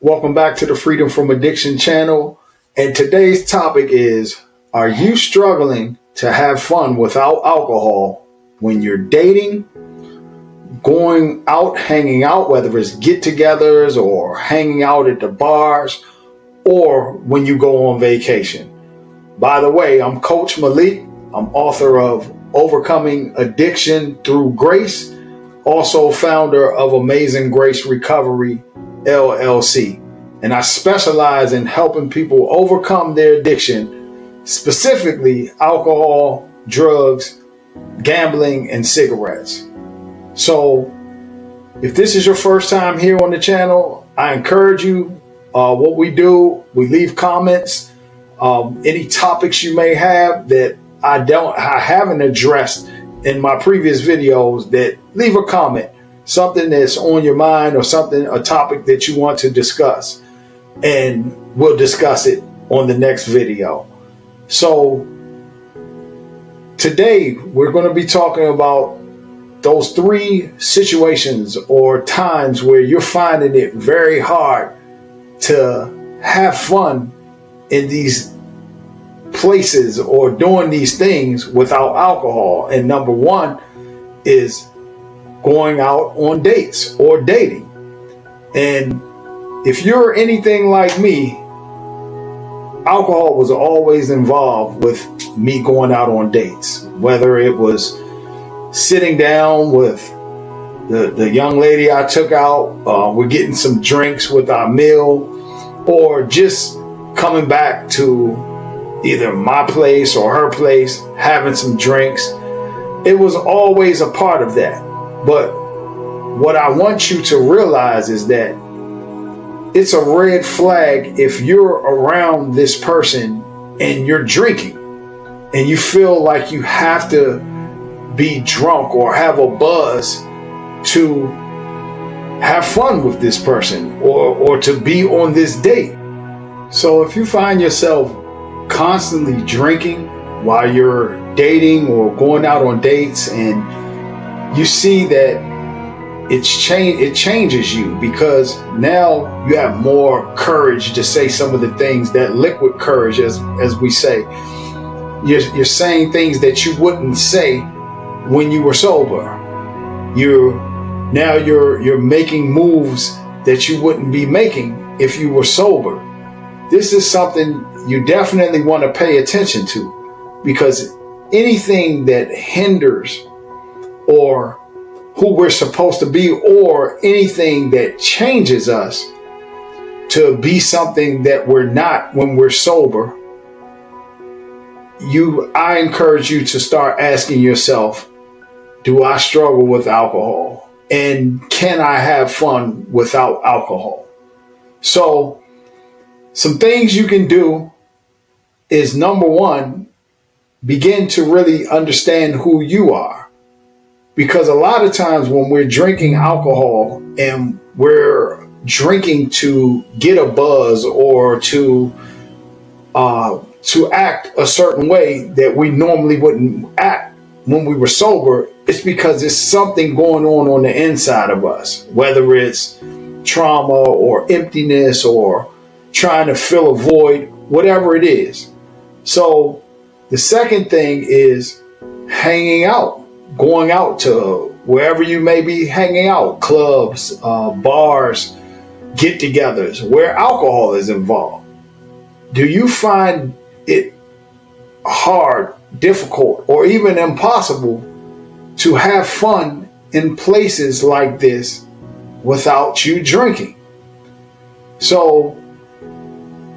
Welcome back to the Freedom from Addiction channel. And today's topic is, are you struggling to have fun without alcohol when you're dating, going out, hanging out, whether it's get-togethers or hanging out at the bars, or when you go on vacation? By the way, I'm Coach Malik. I'm author of Overcoming Addiction Through Grace, also founder of Amazing Grace Recovery LLC. And I specialize in helping people overcome their addiction, specifically alcohol, drugs, gambling, and cigarettes. So if this is your first time here on the channel, I encourage you, what we do, we leave comments, any topics you may have that I haven't addressed in my previous videos, that leave a comment. Something that's on your mind or a topic that you want to discuss, and we'll discuss it on the next video. So today we're going to be talking about those 3 situations or times where you're finding it very hard to have fun in these places or doing these things without alcohol. And number 1 is going out on dates or dating. And if you're anything like me, alcohol was always involved with me going out on dates, whether it was sitting down with the young lady I took out, we're getting some drinks with our meal, or just coming back to either my place or her place, having some drinks. It was always a part of that. But what I want you to realize is that it's a red flag if you're around this person and you're drinking and you feel like you have to be drunk or have a buzz to have fun with this person or to be on this date. So if you find yourself constantly drinking while you're dating or going out on dates, and you see that it changes you, because now you have more courage to say some of the things, that liquid courage, as we say. You're saying things that you wouldn't say when you were sober. You're making moves that you wouldn't be making if you were sober. This is something you definitely want to pay attention to, because anything that hinders or who we're supposed to be, or anything that changes us to be something that we're not when we're sober, I encourage you to start asking yourself, do I struggle with alcohol? And can I have fun without alcohol? So some things you can do is, number 1, begin to really understand who you are. Because a lot of times when we're drinking alcohol and we're drinking to get a buzz or to act a certain way that we normally wouldn't act when we were sober, it's because there's something going on the inside of us, whether it's trauma or emptiness or trying to fill a void, whatever it is. So the second thing is hanging out. Going out to wherever you may be hanging out, clubs, bars, get-togethers, where alcohol is involved. Do you find it hard, difficult, or even impossible to have fun in places like this without you drinking? So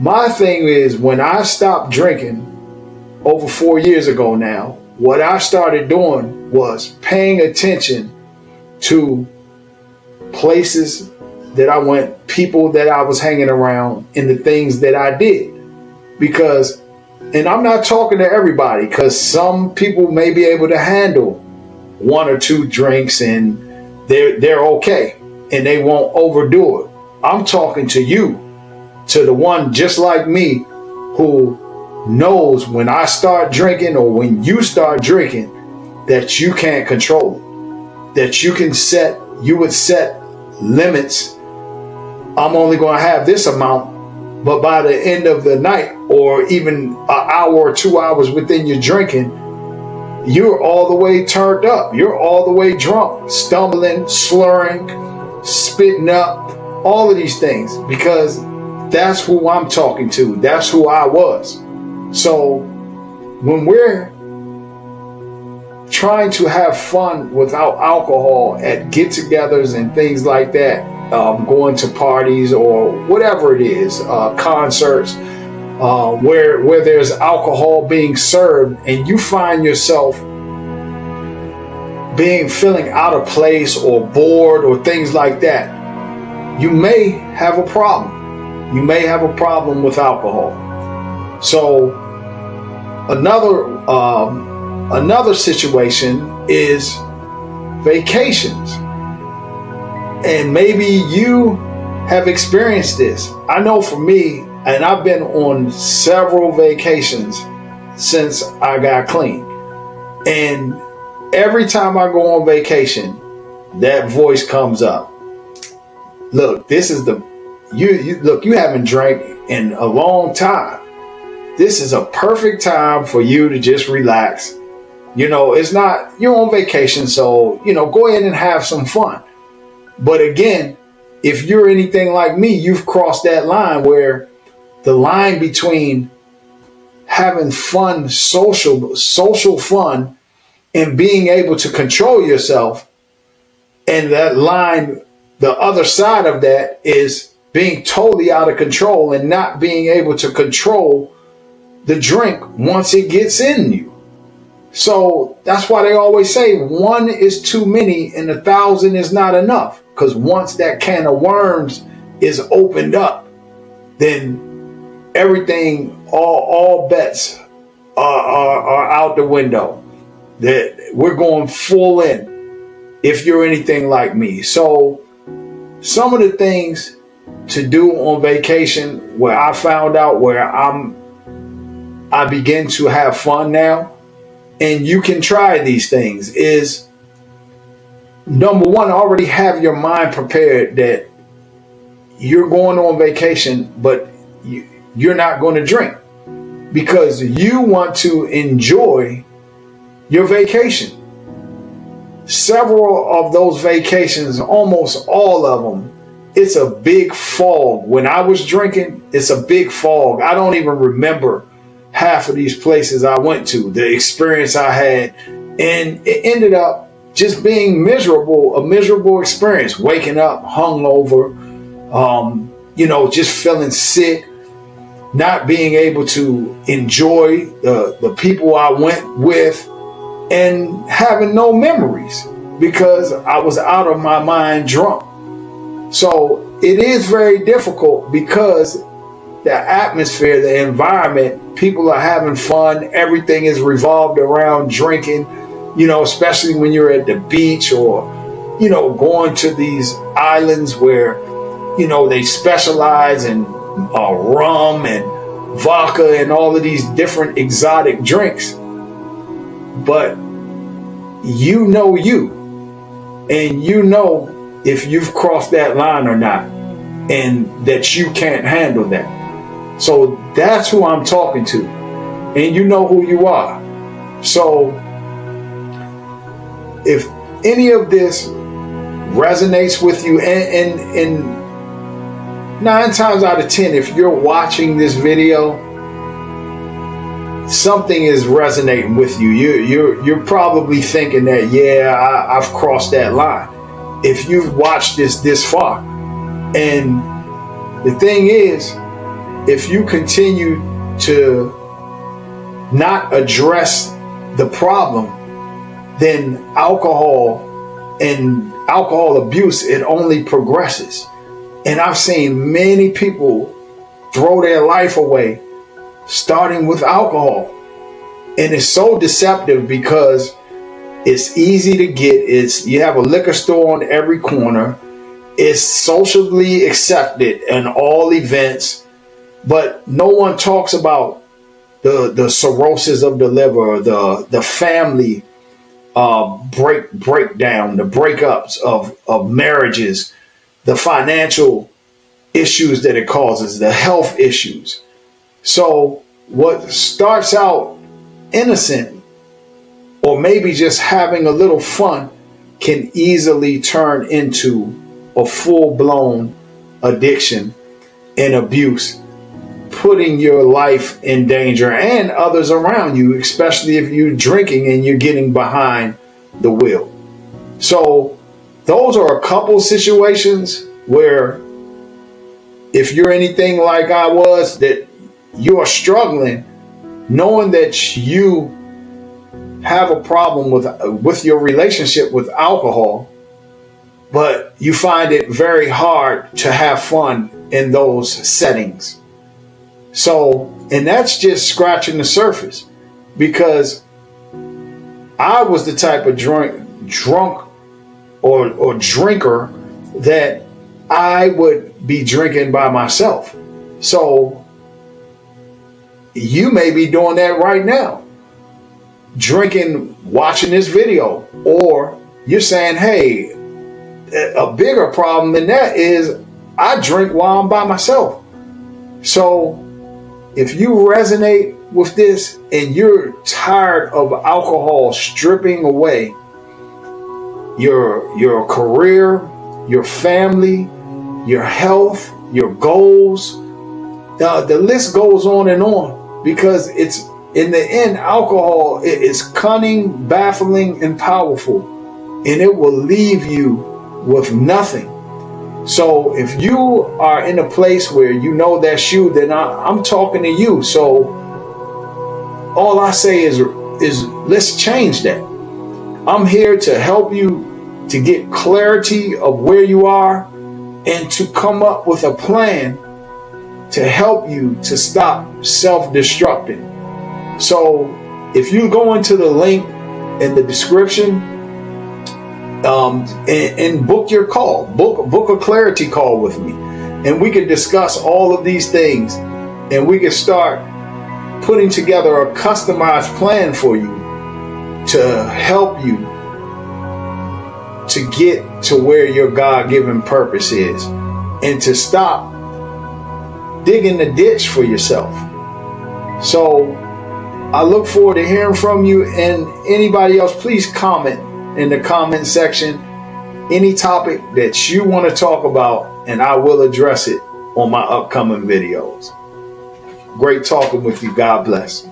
my thing is, when I stopped drinking over 4 years ago now, what I started doing was paying attention to places that I went, people that I was hanging around, and the things that I did. Because, and I'm not talking to everybody, because some people may be able to handle 1 or 2 drinks and they're okay and they won't overdo it. I'm talking to you, to the one just like me who knows when I start drinking or when you start drinking that you can't control it, that you would set limits I'm only going to have this amount, but by the end of the night, or even an hour or 2 hours within your drinking, you're all the way turned up. You're all the way drunk, stumbling, slurring, spitting up, all of these things, because that's who I'm talking to. That's who I was. So when we're trying to have fun without alcohol at get-togethers and things like that, going to parties or whatever it is, concerts, where there's alcohol being served, and you find yourself feeling out of place or bored or things like that, you may have a problem. You may have a problem with alcohol. So another situation is vacations. And maybe you have experienced this. I know for me, and I've been on several vacations since I got clean. And every time I go on vacation, that voice comes up. Look, this is you haven't drank in a long time. This is a perfect time for you to just relax. It's not, you're on vacation, so, go ahead and have some fun. But again, if you're anything like me, you've crossed that line where the line between having fun, social fun, and being able to control yourself, and that line, the other side of that is being totally out of control and not being able to control the drink once it gets in you. So that's why they always say one is too many and 1,000 is not enough. Because once that can of worms is opened up, then everything, all bets are out the window. That we're going full in if you're anything like me. So some of the things to do on vacation where I found out where I begin to have fun now, and you can try these things, is number one, already have your mind prepared that you're going on vacation, but you're not going to drink because you want to enjoy your vacation. Several of those vacations, almost all of them, it's a big fog. When I was drinking, it's a big fog. I don't even remember half of these places I went to, the experience I had, and it ended up just being a miserable experience, waking up hungover, just feeling sick, not being able to enjoy the people I went with, and having no memories because I was out of my mind drunk. So it is very difficult because the atmosphere, the environment, people are having fun. Everything is revolved around drinking, especially when you're at the beach or, going to these islands where, they specialize in rum and vodka and all of these different exotic drinks. But you, and if you've crossed that line or not, and that you can't handle that. So that's who I'm talking to, and you know who you are. So if any of this resonates with you, and 9 times out of 10, if you're watching this video, something is resonating with you. You're probably thinking that, I've crossed that line. If you've watched this far. And the thing is, if you continue to not address the problem, then alcohol abuse, it only progresses. And I've seen many people throw their life away starting with alcohol. And it's so deceptive because it's easy to get. You have a liquor store on every corner. It's socially accepted in all events, but no one talks about the cirrhosis of the liver, the family breakdown, the breakups of marriages, the financial issues that it causes, the health issues. So what starts out innocent, or maybe just having a little fun, can easily turn into a full-blown addiction and abuse, putting your life in danger and others around you, especially if you're drinking and you're getting behind the wheel. So those are a couple situations where, if you're anything like I was, that you are struggling, knowing that you have a problem with your relationship with alcohol, but you find it very hard to have fun in those settings. So, and that's just scratching the surface, because I was the type of drunk or drinker that I would be drinking by myself. So you may be doing that right now, drinking, watching this video, or you're saying, hey, a bigger problem than that is I drink while I'm by myself. So if you resonate with this and you're tired of alcohol stripping away your career, your family, your health, your goals, the list goes on, because it's, in the end, alcohol is cunning, baffling, and powerful, and it will leave you with nothing. So if you are in a place where you know that's you, then I'm talking to you. So all I say is let's change that. I'm here to help you to get clarity of where you are and to come up with a plan to help you to stop self-destructing. So if you go into the link in the description, and book your call, book a clarity call with me, and we can discuss all of these things, and we can start putting together a customized plan for you to help you to get to where your God-given purpose is, and to stop digging the ditch for yourself. So I look forward to hearing from you, and anybody else, please comment in the comment section any topic that you want to talk about, and I will address it on my upcoming videos. Great talking with you. God bless.